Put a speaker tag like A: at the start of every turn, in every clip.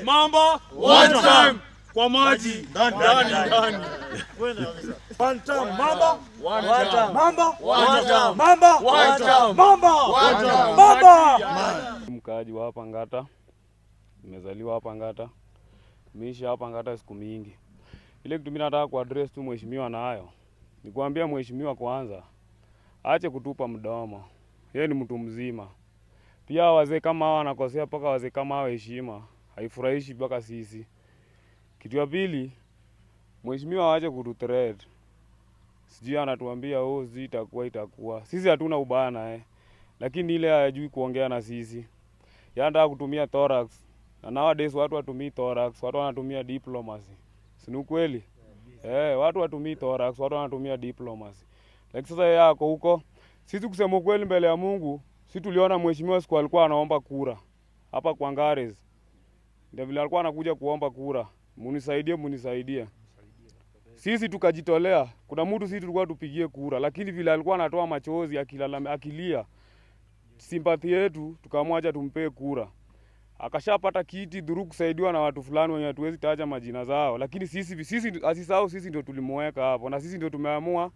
A: Mamba one time kwa maji ndani. One time Mamba, one time Mamba, one time Mamba, one time Mamba, one time Mamba.
B: Mkaaji wa hapa Ngata, nimezaliwa hapa Ngata, nimeishi hapa Ngata siku mingi. Ile kitu mimi nataka kuaddress tu mheshimiwa nayo, ni kuambia mheshimiwa kwanza aache kutupa mdomo. Yeye ni mtu mzima. Pia wazee kama hao wanakosea, paka wazee kama hao heshima haifurahishi mpaka sisi. Kitu ya pili, mheshimiwa aache kututhreat. Sijui anatuambia sijui itakuwa. Sisi hatuna ubaya naye. Lakini ile hajui kuongea na sisi. Yeye anataka kutumia thorax. Na nowadays watu watumii thorax, watu wanatumia diplomacy. Si ni kweli? Watu watumii thorax, watu wanatumia diplomacy. Lakini sasa yeye ako huko. Sisi kusema kweli mbele ya Mungu, sisi tuliona mheshimiwa siku alikuwa anaomba kura hapa kwa Ngares. Ndio vile alikuwa anakuja kuomba kura. Munisaidie. Sisi tukajitolea. Kuna mtu sisi tulikuwa tupigie kura, lakini vile alikuwa anatoa machozi akilia sympathy yetu, tukamwacha tumpe kura. Akashapata kiti dhuru kusaidiwa na watu fulani wenye hatuwezi taja majina zao, lakini sisi asisahau sisi ndio tulimweka hapo na sisi ndio tumeamua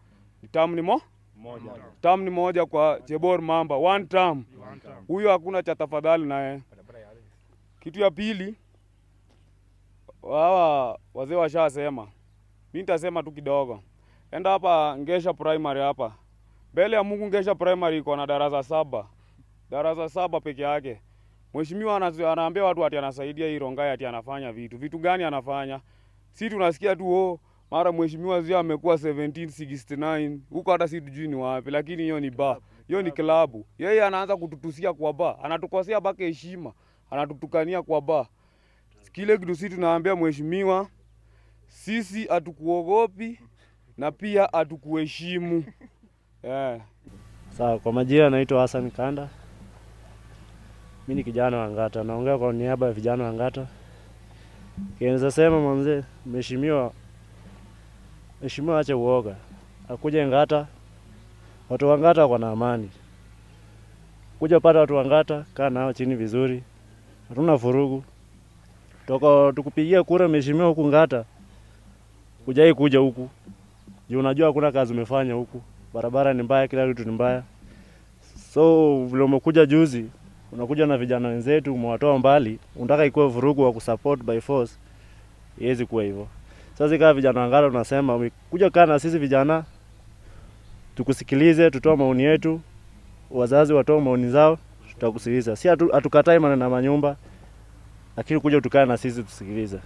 B: term ni moja kwa Chebor Mamba, one term. Huyo hakuna cha tafadhali naye. Kitu ya pili, hawa wazee washasema. Mimi nitasema tu kidogo. Enda hapa Ngesha Primary hapa. Mbele ya Mungu Ngesha Primary iko na darasa 7. Darasa 7 peke yake. Mheshimiwa anaambia watu ati anasaidia hii Rongai ati anafanya vitu. Vitu gani anafanya? Sisi tunasikia tu mara mheshimiwa zia amekuwa 1769. Huko hata si tujui ni wapi, lakini hiyo ni bar. Hiyo ni klabu. Yeye anaanza kututusia kwa bar. Anatukosea baka heshima. Anatutukania kwa bar. Kile kitu sisi tunaambia mheshimiwa, sisi hatukuogopi na pia hatukuheshimu.
C: Sawa, kwa majina naitwa Hassan Kanda. Mimi ni kijana wa Ngata, naongea kwa niaba ya vijana wa Ngata. Kianza sema mwanze, mheshimiwa ache uoga. Akuje Ngata, watu wa Ngata wako na amani. Kuja pata watu wa Ngata, kaa nao chini vizuri. Hatuna vurugu. Toka tukupigia kura mheshimiwa huku Ngata. Kuja huku. Juu unajua hakuna kazi umefanya huku. Barabara ni mbaya, kila kitu ni mbaya. So vile umekuja juzi, unakuja na vijana wenzetu umewatoa mbali, unataka ikuwe vurugu wa kusupport by force. Iwezi kuwa hivyo. Sasa kama vijana wa Ngata tunasema kuja kaa na sisi vijana, tukusikilize, tutoe maoni yetu, wazazi watoe maoni zao, tutakusikiliza. Si hatukatai maneno ya manyumba, lakini kuja tukae na sisi tusikilize.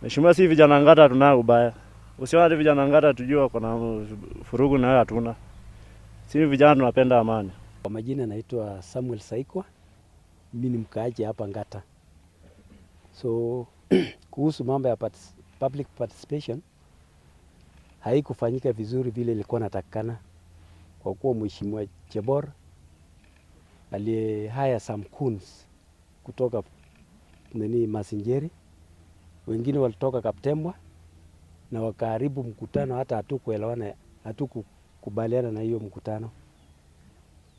C: Mheshimiwa, si vijana Ngata hatuna ubaya. Usione vijana Ngata tujua kuna furugu na hatuna. Sisi vijana tunapenda amani.
D: Kwa majina naitwa Samuel Saikwa. Mimi ni mkaaji hapa Ngata. So kuhusu mambo ya public participation haikufanyika vizuri vile ilikuwa inatakikana, kwa kuwa mheshimiwa Chebor alihaya some coons kutoka Masinjeri, wengine walitoka Kaptembwa na wakaharibu mkutano, hata hatukukubaliana na hiyo mkutano.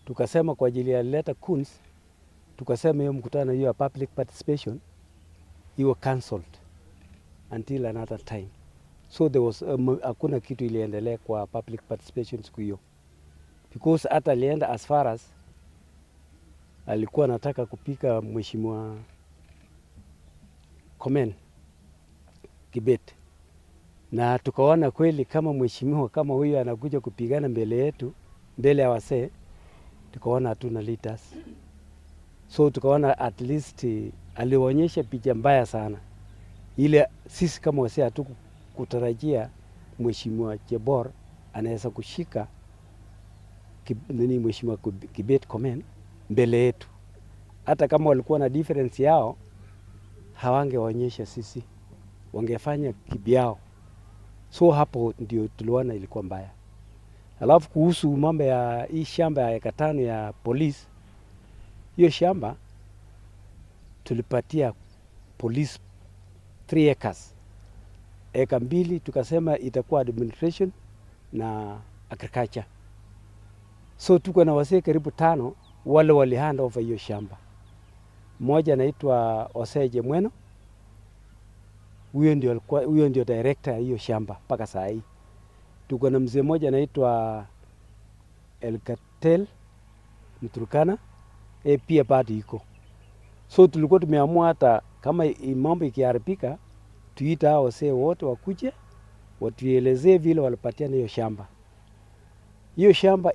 D: Tukasema kwa ajili ya leta coons, tukasema hiyo mkutano hiyo public participation iwe cancelled until another time. So there was hakuna kitu iliendelea kwa public participation siku hiyo, because hata alienda as far as alikuwa anataka kupika mheshimiwa Komen Kibet, na tukaona kweli kama mheshimiwa kama huyo anakuja kupigana mbele yetu, mbele ya wasee, tukaona hatuna leaders. So tukaona at least alionyesha picha mbaya sana, ile sisi kama wasee hatukutarajia mheshimiwa Chebor anaweza kushika mheshimiwa Kibet Komen mbele yetu. Hata kama walikuwa na difference yao, hawangeonyesha sisi, wangefanya kibyao. So hapo ndio tuliona ilikuwa mbaya. Alafu kuhusu mambo ya hii shamba ya eka 5 ya polisi, hiyo shamba tulipatia polisi 3 acres. Eka 2 tukasema itakuwa administration na agriculture. So tuko na wasee karibu 5 wale wali hand over hiyo shamba. Mmoja anaitwa Oseje Mweno, huyo ndio director ya hiyo shamba mpaka saa hii. Tuko na mzee mmoja anaitwa Elkatel Mturkana, pia bado iko. So tulikuwa tumeamua hata kama mambo ikiharibika, tuita hao wasee wote wakuje watuelezee vile walipatiana hiyo shamba. Hiyo shamba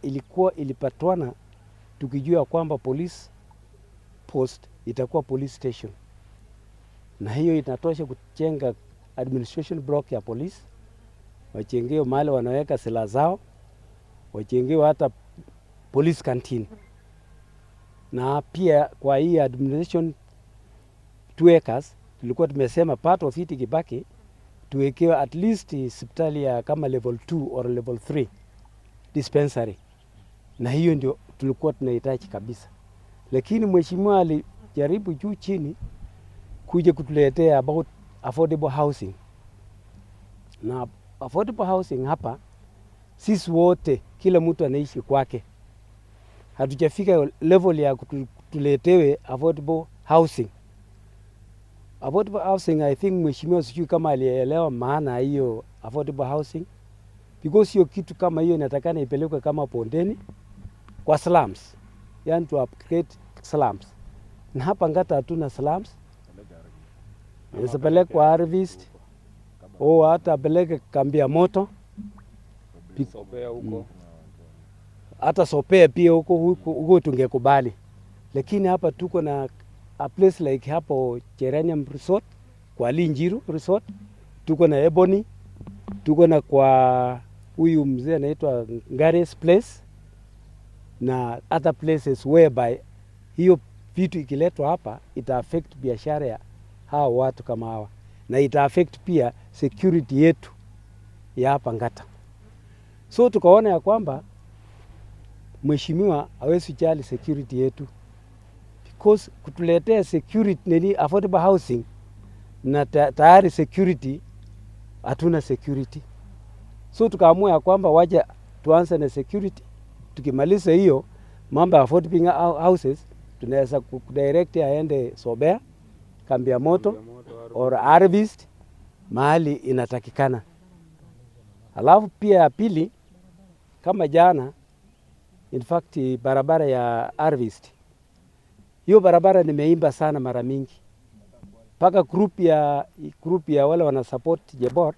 D: ilipatwana tukijua kwamba police post itakuwa police station, na hiyo inatosha kujenga administration block ya police, wachengewe mahali wanaweka silaha zao, wachengewe hata police canteen. Na pia kwa hii administration 2 acres tulikuwa tumesema part of it ikibaki tuwekewe at least hospitali ya kama level 2 or level 3 dispensary, na hiyo ndio tulikuwa tunahitaji kabisa. Lakini mheshimiwa alijaribu juu chini kuja kutuletea about affordable housing. Na affordable housing hapa sisi wote kila mtu anaishi kwake, hatujafika level ya kutuletewe affordable housing. Affordable housing, I think mheshimiwa sijui kama alielewa maana hiyo affordable housing, because hiyo kitu kama hiyo inatakana ipelekwe kama Bondeni kwa slums, yani to upgrade slums. Na hapa Ngata hatuna slums, isipelekwe Harvest au hata apeleke kambi ya moto
B: Sopea huko.
D: Hata Sopea pia huko tungekubali. Lakini hapa tuko na a place like hapo Geranium Resort, kwa Linjiru Resort, tuko na Ebony, tuko na kwa huyu mzee anaitwa Ngares Place, na other places whereby hiyo vitu ikiletwa hapa ita affect biashara ya hawa watu kama hawa, na ita affect pia security yetu ya hapa Ngata. So tukaona ya kwamba mheshimiwa hawezi jali security yetu, because kutuletea security nini affordable housing na tayari security hatuna security. So tukaamua ya kwamba waje tuanze na security, tukimaliza hiyo mambo ya affordable houses tunaweza kudirect aende Sobea, kambi ya moto or Harvest mahali inatakikana. Alafu pia ya pili, kama jana in fact barabara ya Harvest, hiyo barabara nimeimba sana mara mingi, mpaka group ya wale wana support Jebor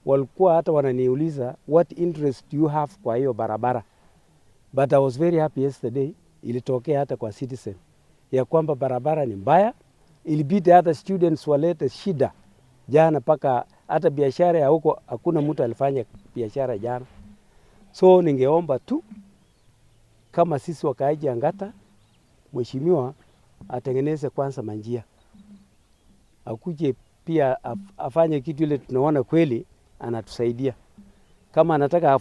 D: walikuwa hata wananiuliza what interest do you have kwa hiyo barabara. But I was very happy yesterday, ilitokea hata kwa Citizen ya kwamba barabara ni mbaya, ilibidi hata students walete shida jana, paka hata biashara ya huko hakuna mtu alifanya biashara jana. So ningeomba tu kama sisi wakaaji Ngata, mheshimiwa atengeneze kwanza manjia, akuje pia afanye kitu ile tunaona kweli anatusaidia. Kama anataka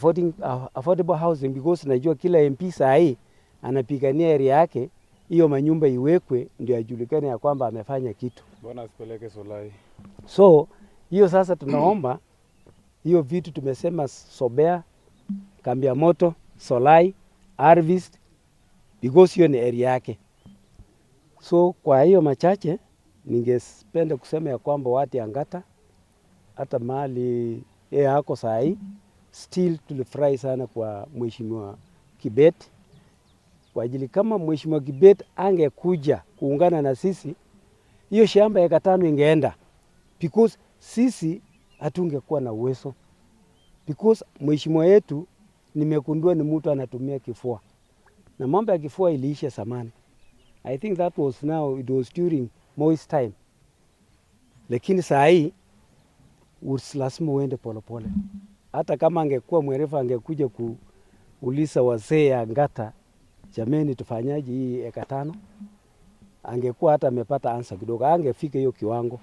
D: affordable housing, because najua kila MP saa hii anapigania area yake, hiyo manyumba iwekwe ndio ajulikane ya kwamba amefanya kitu.
B: Bwana asipeleke Solai.
D: So hiyo sasa tunaomba hiyo vitu tumesema Sobea, kambi ya moto, Solai, Harvest, because hiyo ni area yake. So kwa hiyo machache ningependa kusema ya kwamba watu ya Ngata hata mali hako saa hii still tulifurahi sana kwa mheshimiwa Kibet, kwa ajili kama mheshimiwa Kibet angekuja kuungana na sisi, hiyo shamba ya 5 ingeenda, because sisi hatungekuwa na uwezo, because mheshimiwa yetu nimekundua ni mtu anatumia kifua, na mambo ya kifua iliisha zamani. I think that was now, it was during Moi's time. Lakini saa hii lazima uende polepole. Hata kama angekuwa mwerevu angekuja kuuliza wazee ya Ngata, jameni tufanyaje hii eka 5, angekuwa hata amepata answer kidogo, angefika hiyo kiwango.